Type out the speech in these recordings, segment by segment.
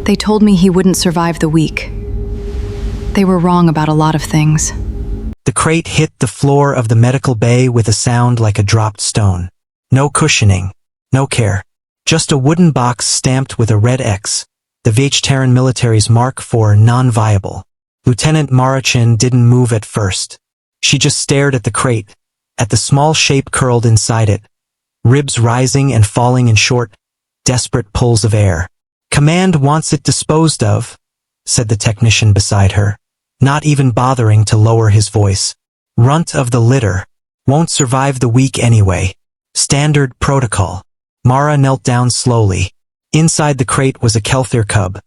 They told me he wouldn't survive the week. They were wrong about a lot of things. The crate hit the floor of the medical bay with a sound like a dropped stone. No cushioning, no care. Just a wooden box stamped with a red X, the Rejection military's mark for non-viable. Lieutenant Marachin didn't move at first. She just stared at the crate, at the small shape curled inside it, ribs rising and falling in short, desperate pulls of air. "Command wants it disposed of," said the technician beside her, not even bothering to lower his voice. "Runt of the litter. Won't survive the week anyway. Standard protocol." Mara knelt down slowly. Inside the crate was a Kelthir cub,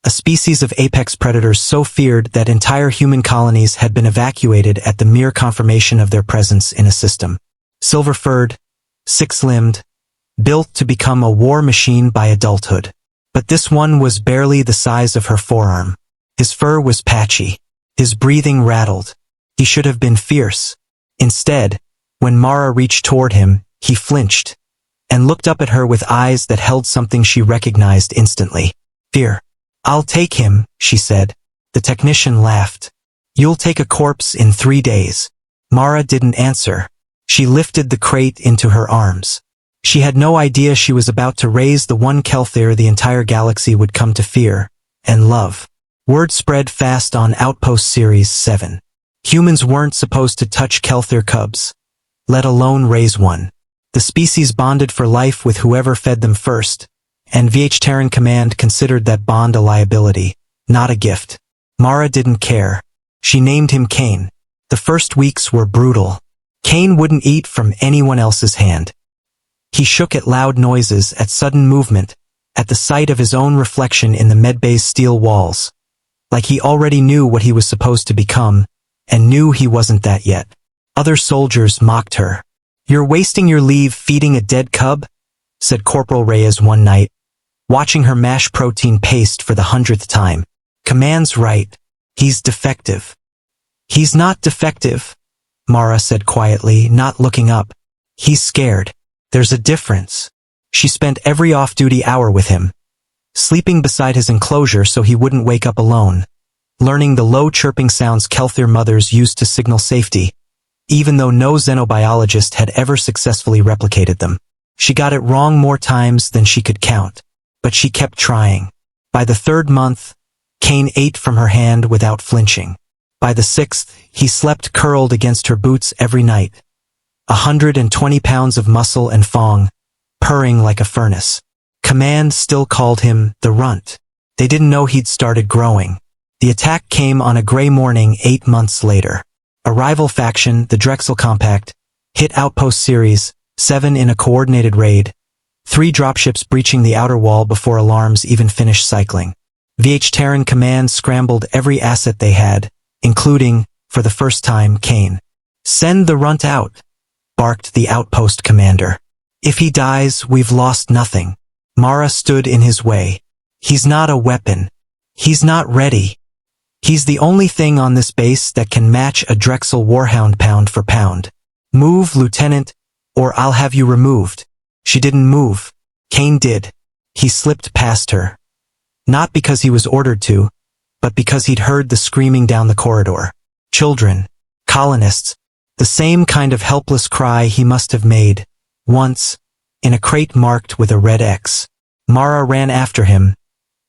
a species of apex predators so feared that entire human colonies had been evacuated at the mere confirmation of their presence in a system. Silver-furred, six-limbed, built to become a war machine by adulthood. But this one was barely the size of her forearm. His fur was patchy. His breathing rattled. He should have been fierce. Instead, when Mara reached toward him, he flinched and looked up at her with eyes that held something she recognized instantly. Fear. "I'll take him," she said. The technician laughed. "You'll take a corpse in 3 days." Mara didn't answer. She lifted the crate into her arms. She had no idea she was about to raise the one Kelthir the entire galaxy would come to fear and love. Word spread fast on Outpost Series 7. Humans weren't supposed to touch Kelthir cubs, let alone raise one. The species bonded for life with whoever fed them first, and Rejection Command considered that bond a liability, not a gift. Mara didn't care. She named him Cain. The first weeks were brutal. Cain wouldn't eat from anyone else's hand. He shook at loud noises, at sudden movement, at the sight of his own reflection in the medbay's steel walls. Like he already knew what he was supposed to become, and knew he wasn't that yet. Other soldiers mocked her. "You're wasting your leave feeding a dead cub?" said Corporal Reyes one night, watching her mash protein paste for the 100th time. "Command's right. He's defective." "He's not defective," Mara said quietly, not looking up. "He's scared. There's a difference." She spent every off-duty hour with him, sleeping beside his enclosure so he wouldn't wake up alone, learning the low chirping sounds Kelthir mothers used to signal safety, even though no xenobiologist had ever successfully replicated them. She got it wrong more times than she could count, but she kept trying. By the 3rd month, Cain ate from her hand without flinching. By the 6th, he slept curled against her boots every night. 120 pounds of muscle and fong, purring like a furnace. Command still called him the Runt. They didn't know he'd started growing. The attack came on a gray morning 8 months later. A rival faction, the Drexel Compact, hit Outpost Series 7 in a coordinated raid, 3 dropships breaching the outer wall before alarms even finished cycling. Rejection Command scrambled every asset they had, including, for the first time, Cain. "Send the Runt out," barked the Outpost commander. "If he dies, we've lost nothing." Mara stood in his way. "He's not a weapon. He's not ready. He's the only thing on this base that can match a Drexel Warhound pound for pound. Move, Lieutenant, or I'll have you removed." She didn't move. Cain did. He slipped past her. Not because he was ordered to, but because he'd heard the screaming down the corridor. Children, colonists, the same kind of helpless cry he must have made, once, in a crate marked with a red X. Mara ran after him,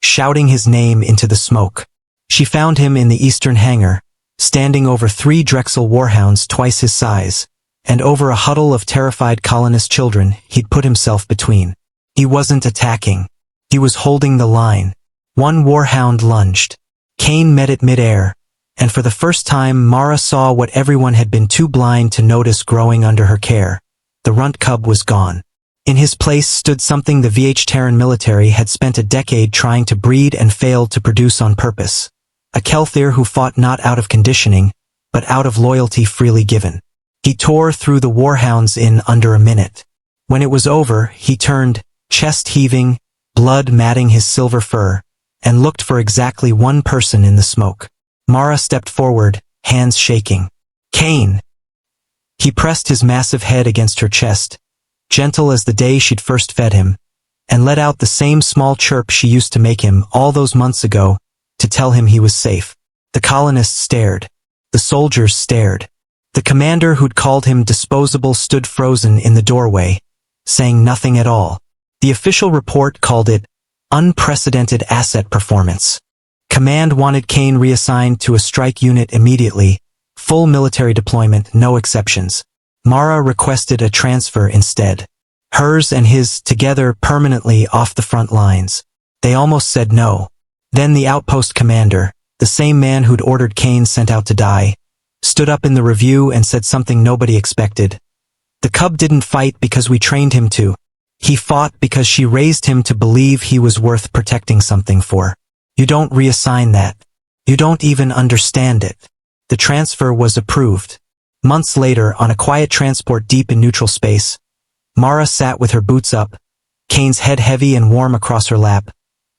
shouting his name into the smoke. She found him in the eastern hangar, standing over 3 Drexel Warhounds twice his size, and over a huddle of terrified colonist children he'd put himself between. He wasn't attacking. He was holding the line. One Warhound lunged. Cain met it midair, and for the first time Mara saw what everyone had been too blind to notice growing under her care. The Runt cub was gone. In his place stood something the Rejection military had spent a decade trying to breed and failed to produce on purpose. A Kelthir who fought not out of conditioning, but out of loyalty freely given. He tore through the Warhounds in under a minute. When it was over, he turned, chest heaving, blood matting his silver fur, and looked for exactly one person in the smoke. Mara stepped forward, hands shaking. "Cain!" He pressed his massive head against her chest, gentle as the day she'd first fed him, and let out the same small chirp she used to make him all those months ago to tell him he was safe. The colonists stared. The soldiers stared. The commander who'd called him disposable stood frozen in the doorway, saying nothing at all. The official report called it unprecedented asset performance. Command wanted Kane reassigned to a strike unit immediately, full military deployment, no exceptions. Mara requested a transfer instead. Hers and his together permanently off the front lines. They almost said no. Then the outpost commander, the same man who'd ordered Kane sent out to die, stood up in the review and said something nobody expected. The cub didn't fight because we trained him to. He fought because she raised him to believe he was worth protecting something for. You don't reassign that. You don't even understand it. The transfer was approved. Months later, on a quiet transport deep in neutral space, Mara sat with her boots up, Kane's head heavy and warm across her lap,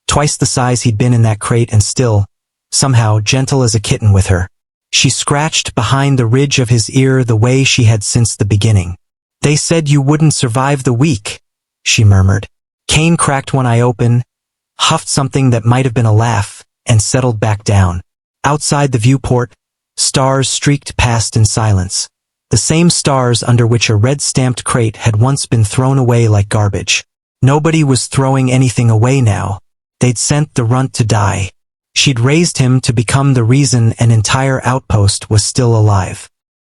twice the size he'd been in that crate and still, somehow, gentle as a kitten with her. She scratched behind the ridge of his ear the way she had since the beginning. "They said you wouldn't survive the week," she murmured. Kane cracked one eye open, huffed something that might have been a laugh, and settled back down. Outside the viewport, stars streaked past in silence. The same stars under which a red-stamped crate had once been thrown away like garbage. Nobody was throwing anything away now. They'd sent the runt to die. She'd raised him to become the reason an entire outpost was still alive.